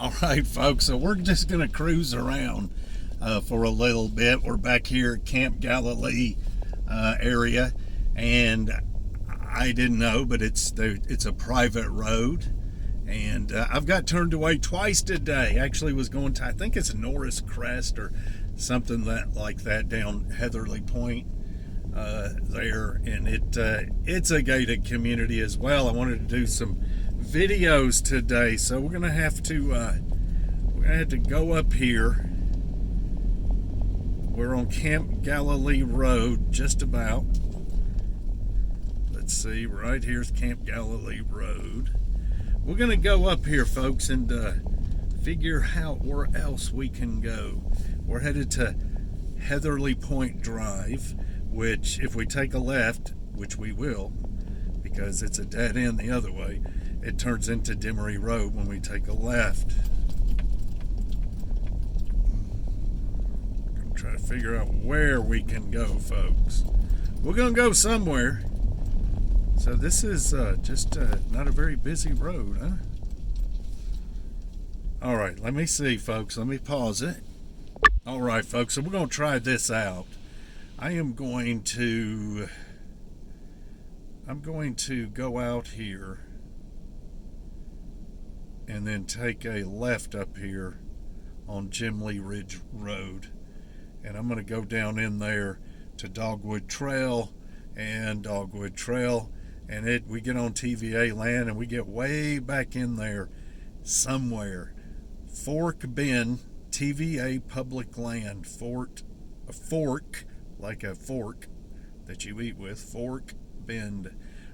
All right, folks, so we're just going to cruise around for a little bit. We're back here at Camp Galilee area, and I didn't know, but it's a private road, and I've got turned away twice today. Actually was going to, I think it's Norris Crest or something like that down Heatherly Point there, and it's a gated community as well. I wanted to do some videos today, so we're gonna have to go up here. We're on Camp Galilee Road, just about. Let's see, right here's Camp Galilee Road. We're gonna go up here, folks, and figure out where else we can go. We're headed to Heatherly Point Drive, which if we take a left, which we will, because it's a dead end the other way, it turns into Demery Road when we take a left. I'm gonna try to figure out where we can go, folks. We're gonna go somewhere. So this is just not a very busy road, huh? All right, let me see, folks. Let me pause it. All right, folks, so we're gonna try this out. I'm going to go out here and then take a left up here on Jim Lee Ridge Road, and I'm going to go down in there to Dogwood Trail, and we get on TVA land, and we get way back in there somewhere. Fork Bend, TVA public land. A fork, like a fork that you eat with. Fork Bend.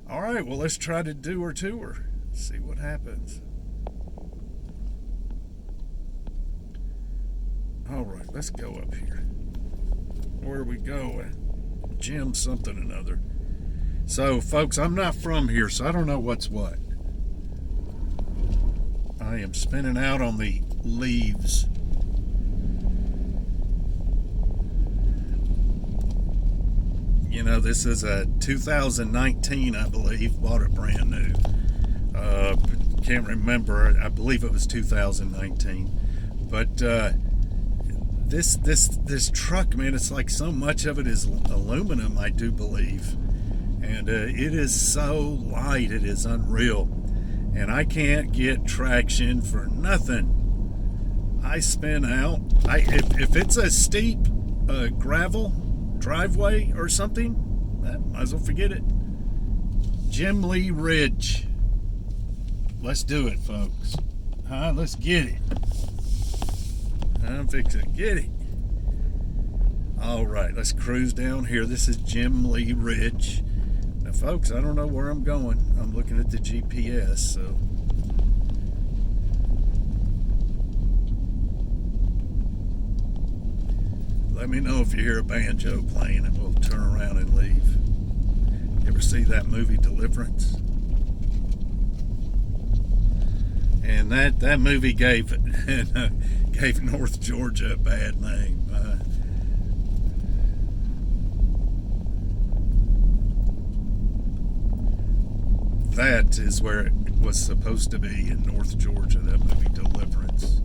All right, well, let's try to do our tour. See what happens. All right, let's go up here. Where are we going? Jim something or another. So, folks, I'm not from here, so I don't know what's what. I am spinning out on the leaves. You know, this is a 2019, I believe. Bought it brand new. Can't remember. I believe it was 2019. But this truck, man, it's like so much of it is aluminum, I do believe. And it is so light, it is unreal. And I can't get traction for nothing. I spin out. If it's a steep gravel driveway or something, might as well forget it. Jim Lee Ridge. Let's do it, folks. Let's get it. I'm fixing to get it. All right, let's cruise down here. This is Jim Lee Ridge. Now, folks, I don't know where I'm going. I'm looking at the GPS, so. Let me know if you hear a banjo playing, and we'll turn around and leave. You ever see that movie Deliverance? And that movie gave North Georgia a bad name. That is where it was supposed to be, in North Georgia, that movie Deliverance.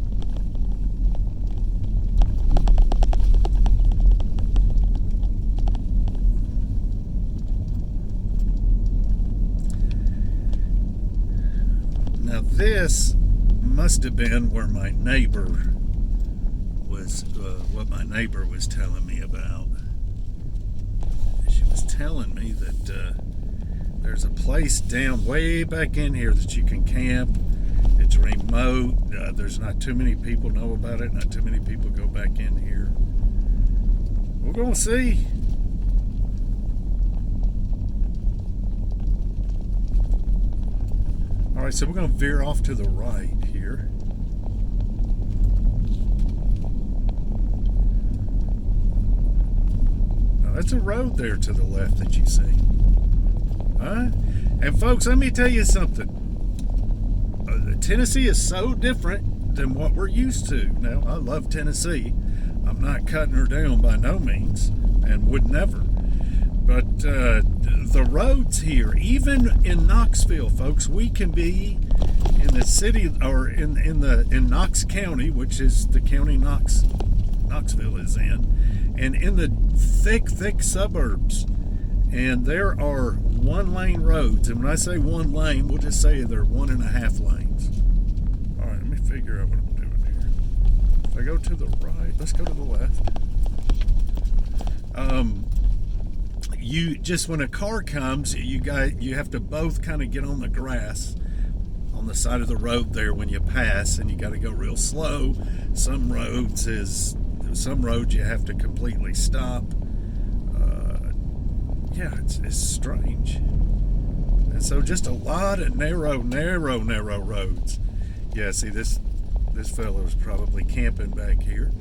Now this must have been where my neighbor was, what my neighbor was telling me about. She was telling me that there's a place down way back in here that you can camp. It's remote. There's not too many people know about it. Not too many people go back in here. We're going to see. All right, so we're going to veer off to the right here. Now, that's a road there to the left that you see. Huh? And folks, let me tell you something. Tennessee is so different than what we're used to. Now, I love Tennessee. I'm not cutting her down by no means, and would never. But the roads here, even in Knoxville, folks, we can be in the city, or in Knox County, which is the county Knoxville is in, and in the thick suburbs. And there are 1-lane roads, and when I say 1 lane, we'll just say they're 1.5 lanes. All right, let me figure out what I'm doing here. If I go to the right, let's go to the left. You just, when a car comes, you have to both kind of get on the grass on the side of the road there when you pass, and you got to go real slow. Some roads you have to completely stop. Yeah, it's strange. And so just a lot of narrow roads. Yeah, see, this fellow was probably camping back here,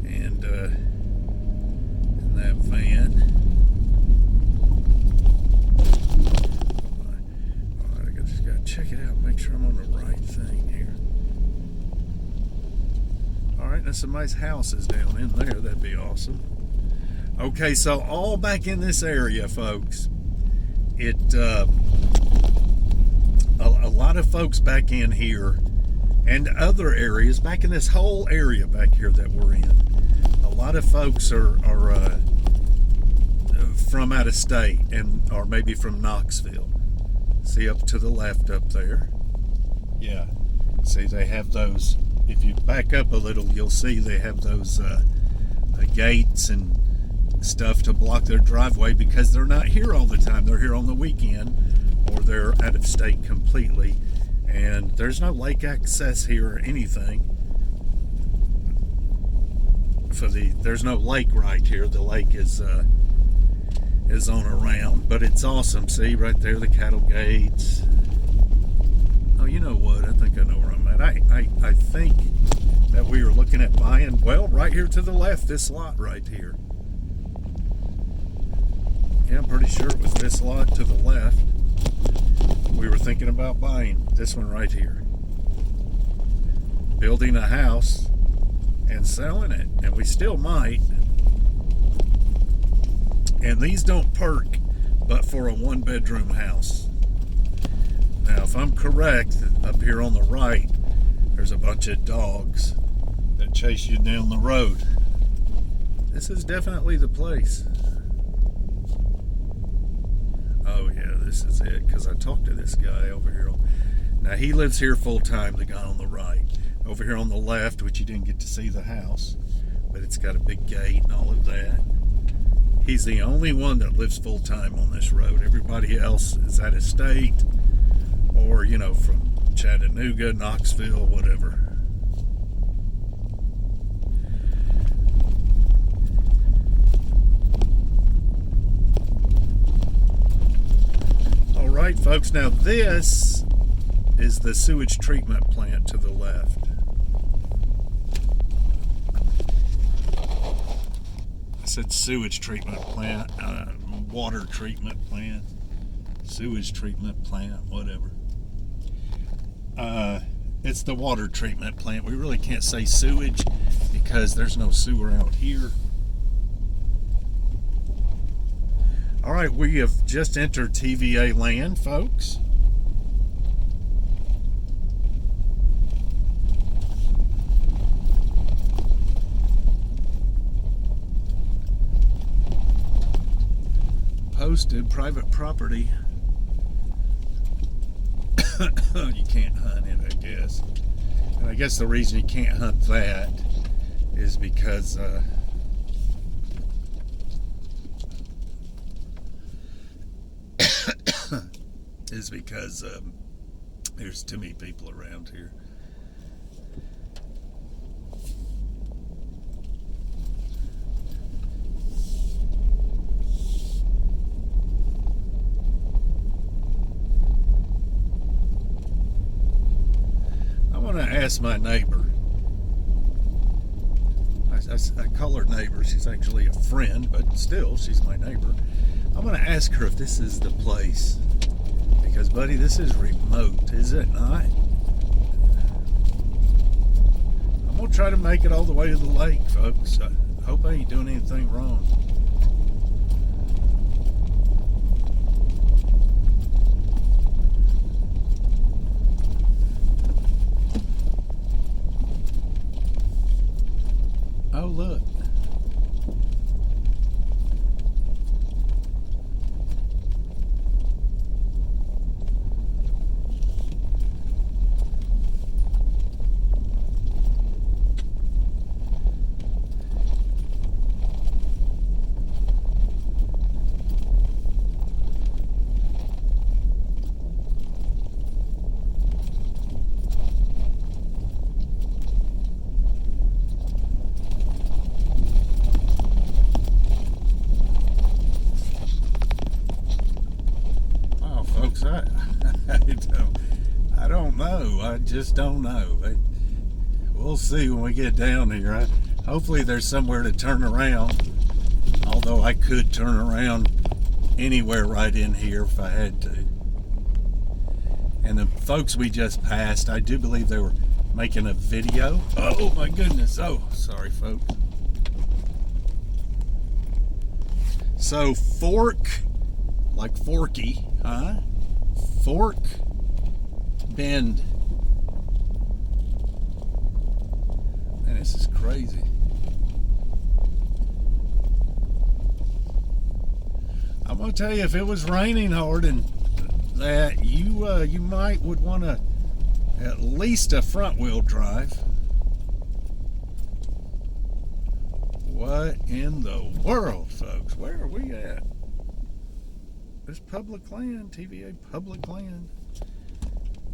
and in that van. All right, I just gotta check it out, make sure I'm on the right thing here. All right, there's some nice houses down in there. That'd be awesome. Okay, so all back in this area, folks, a lot of folks back in here and other areas, back in this whole area back here that we're in, a lot of folks are from out of state, or maybe from Knoxville. See up to the left up there? Yeah. See, they have those, if you back up a little, you'll see they have those gates and stuff to block their driveway because they're not here all the time. They're here on the weekend, or they're out of state completely, and there's no lake access here or anything. There's no lake right here. The lake is on around, but it's awesome. See right there, the cattle gates. Oh, you know what? I think I know where I'm at. I think that we were looking at buying, well, right here to the left, this lot right here. Yeah, I'm pretty sure it was this lot to the left. We were thinking about buying this one right here. Building a house and selling it. And we still might. And these don't perk but for a 1-bedroom house. Now, if I'm correct, up here on the right, there's a bunch of dogs that chase you down the road. This is definitely the place. Oh yeah, this is it, because I talked to this guy over here. Now he lives here full time, the guy on the right. Over here on the left, which you didn't get to see the house, but it's got a big gate and all of that. He's the only one that lives full time on this road. Everybody else is out of state, or from Chattanooga, Knoxville, whatever. All right, folks, now this is the sewage treatment plant to the left. I said sewage treatment plant, water treatment plant, sewage treatment plant, whatever. It's the water treatment plant. We really can't say sewage because there's no sewer out here. All right, we have just entered TVA land, folks. Posted private property. You can't hunt it, I guess. And I guess the reason you can't hunt that is because there's too many people around here. I want to ask my neighbor. I call her neighbor. She's actually a friend, but still, she's my neighbor. I'm going to ask her if this is the place. Because, buddy, this is remote, is it not? I'm going to try to make it all the way to the lake, folks. I hope I ain't doing anything wrong. Oh, look. Folks, I don't know. I just don't know. We'll see when we get down here. Hopefully there's somewhere to turn around, although I could turn around anywhere right in here if I had to. And the folks we just passed, I do believe they were making a video. Oh my goodness. Oh, sorry folks. So Fork, like Forky, huh? Fork Bend. Man, this is crazy. I'm gonna tell you, if it was raining hard and that, you might would want to at least a front wheel drive. What in the world, folks? Where are we at? It's public land, TVA public land.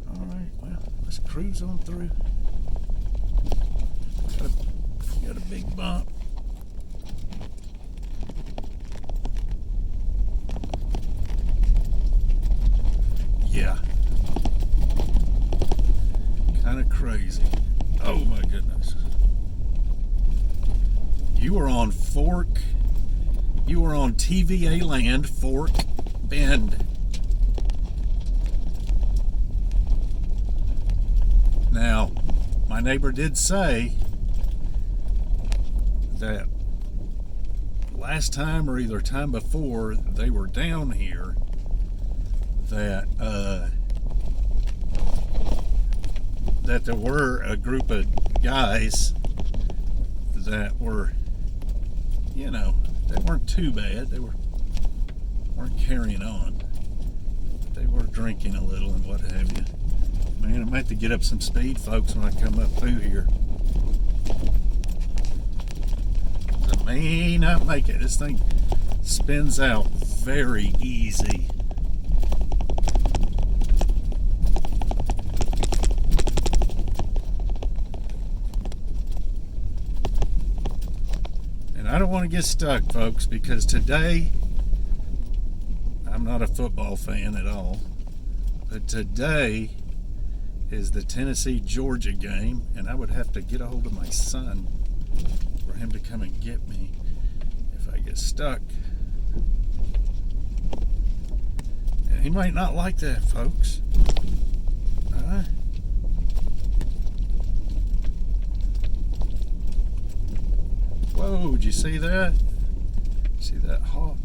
All right, well, let's cruise on through. Got a big bump. Yeah. Kind of crazy. Oh my goodness. You were on Fork. You were on TVA land, Fork Bend. Now, my neighbor did say that last time or either time before they were down here, that that there were a group of guys that were, you know, they weren't too bad. They weren't carrying on. They were drinking a little and what have you. Man, I might have to get up some speed, folks, when I come up through here. I may not make it. This thing spins out very easy. And I don't want to get stuck, folks, because today, I'm not a football fan at all, but today is the Tennessee-Georgia game, and I would have to get a hold of my son for him to come and get me if I get stuck. And he might not like that, folks. Whoa, did you see that? See that hawk?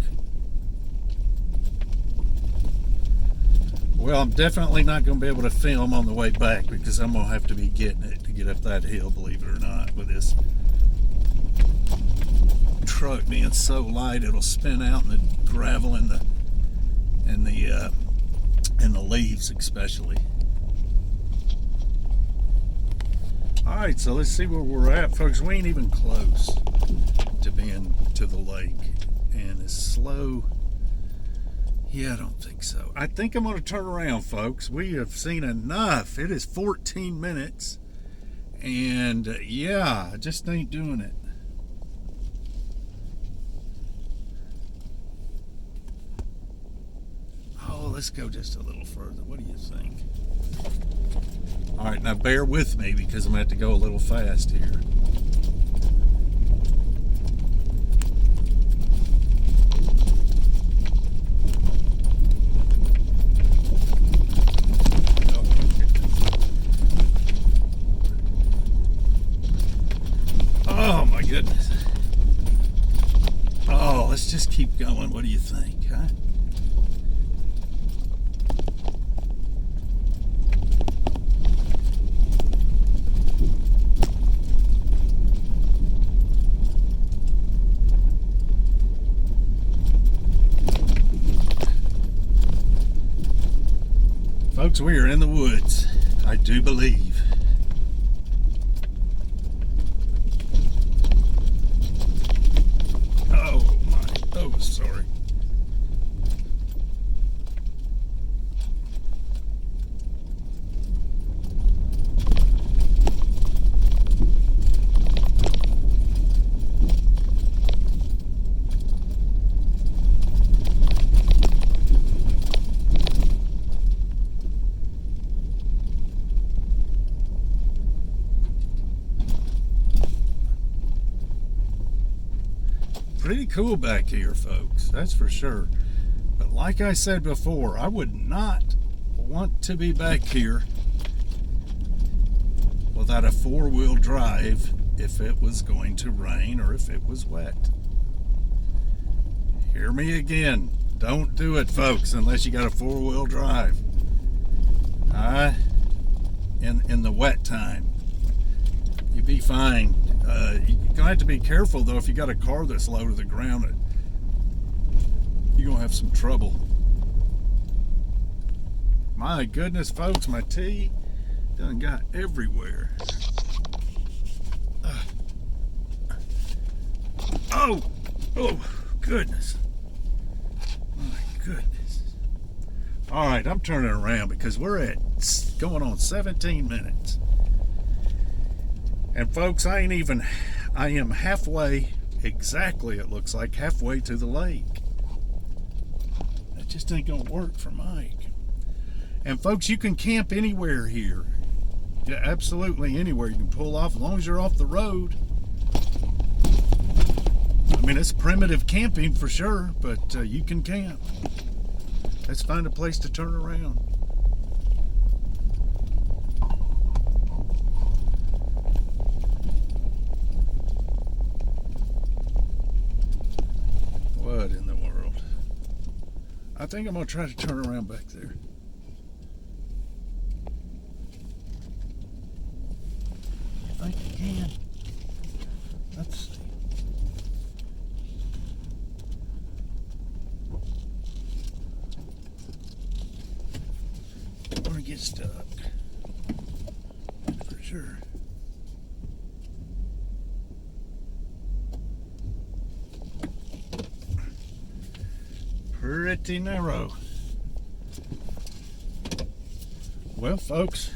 Well, I'm definitely not going to be able to film on the way back because I'm going to have to be getting it to get up that hill, believe it or not, with this truck being so light it'll spin out in the gravel and the leaves especially. Alright, so let's see where we're at, folks. We ain't even close to being to the lake, and it's slow. Yeah, I don't think so. I think I'm going to turn around, folks. We have seen enough. It is 14 minutes. And yeah, I just ain't doing it. Oh, let's go just a little further. What do you think? All right, now bear with me because I'm going to have to go a little fast here. Oh my goodness. Oh, let's just keep going. What do you think, huh? folks, we are in the woods, I do believe. Oh my, oh sorry. Pretty cool back here, folks, that's for sure. But like I said before, I would not want to be back here without a four-wheel drive if it was going to rain or if it was wet. Hear me again, don't do it, folks, unless you got a four-wheel drive. In the wet time, you'd be fine. You're gonna have to be careful though. If you got a car that's low to the ground, you're gonna have some trouble. My goodness, folks, my tea done got everywhere. Oh goodness, my goodness. All right, I'm turning around because we're at going on 17 minutes. And folks, I am halfway, exactly it looks like, halfway to the lake. That just ain't gonna work for Mike. And folks, you can camp anywhere here. Yeah, absolutely anywhere. You can pull off as long as you're off the road. I mean, it's primitive camping for sure, but you can camp. Let's find a place to turn around. What in the world? I think I'm going to try to turn around back there. I think you can. Let's see. I'm going to get stuck. For sure. Pretty narrow. Well, folks,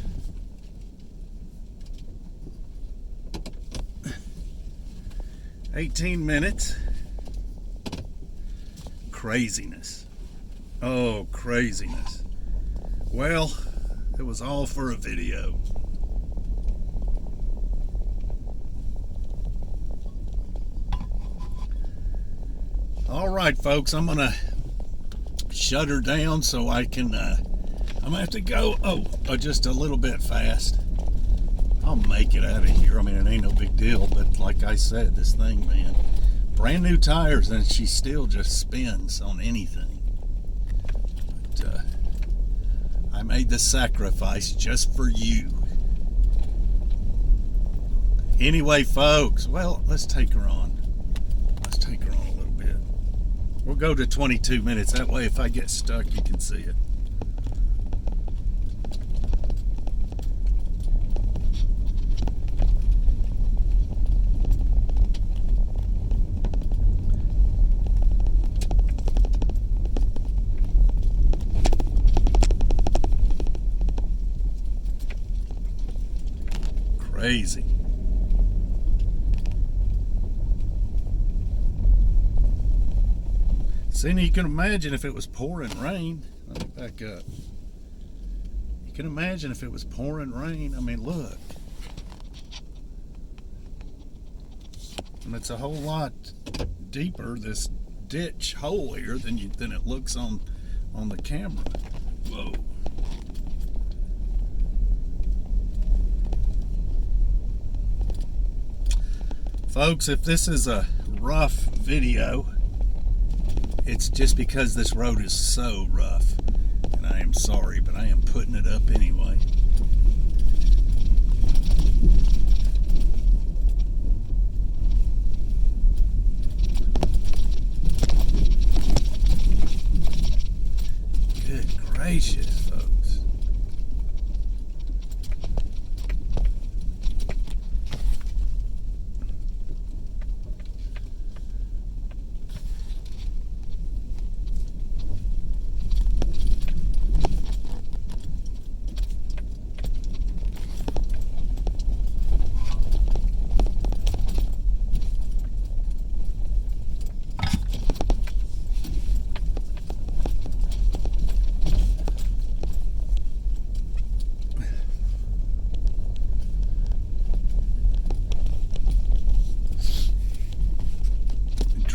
$18 minutes. Craziness. Oh, craziness. Well, it was all for a video. All right, folks, I'm gonna shut her down so I can I'm gonna have to go just a little bit fast. I'll make it out of here. I mean, it ain't no big deal, but like I said, this thing, man, brand new tires and she still just spins on anything. But I made the sacrifice just for you. Anyway, folks, well, let's take her on. Let's take her on a little bit. We'll go to 22 minutes. That way, if I get stuck, you can see it. Crazy. See, you can imagine if it was pouring rain. Let me back up. You can imagine if it was pouring rain. I mean, look. And it's a whole lot deeper, this ditch hole here, than it looks on the camera. Whoa. Folks, if this is a rough video, it's just because this road is so rough. And I am sorry, but I am putting it up anyway. Good gracious, folks.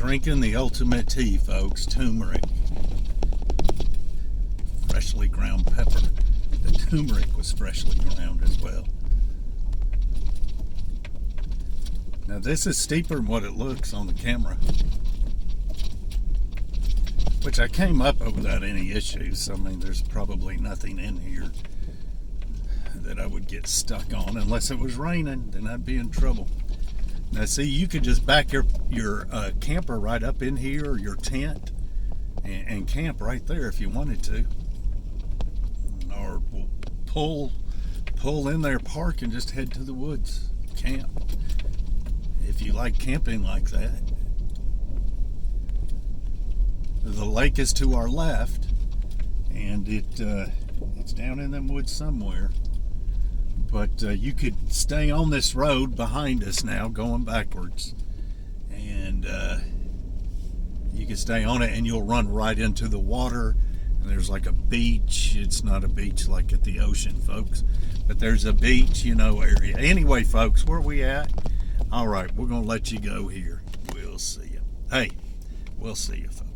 drinking the ultimate tea, folks. Turmeric. Freshly ground pepper. The turmeric was freshly ground as well. Now this is steeper than what it looks on the camera, which I came up without any issues. I mean, there's probably nothing in here that I would get stuck on unless it was raining. Then I'd be in trouble. Now see, you could just back your camper right up in here, or your tent, and camp right there if you wanted to, or pull in there, park, and just head to the woods, camp, if you like camping like that. The lake is to our left, and it's down in them woods somewhere. But you could stay on this road behind us now, going backwards, and you can stay on it, and you'll run right into the water. And there's like a beach. It's not a beach like at the ocean, folks, but there's a beach, area. Anyway, folks, where we at? All right, we're gonna let you go here. We'll see you. Hey, we'll see you, folks.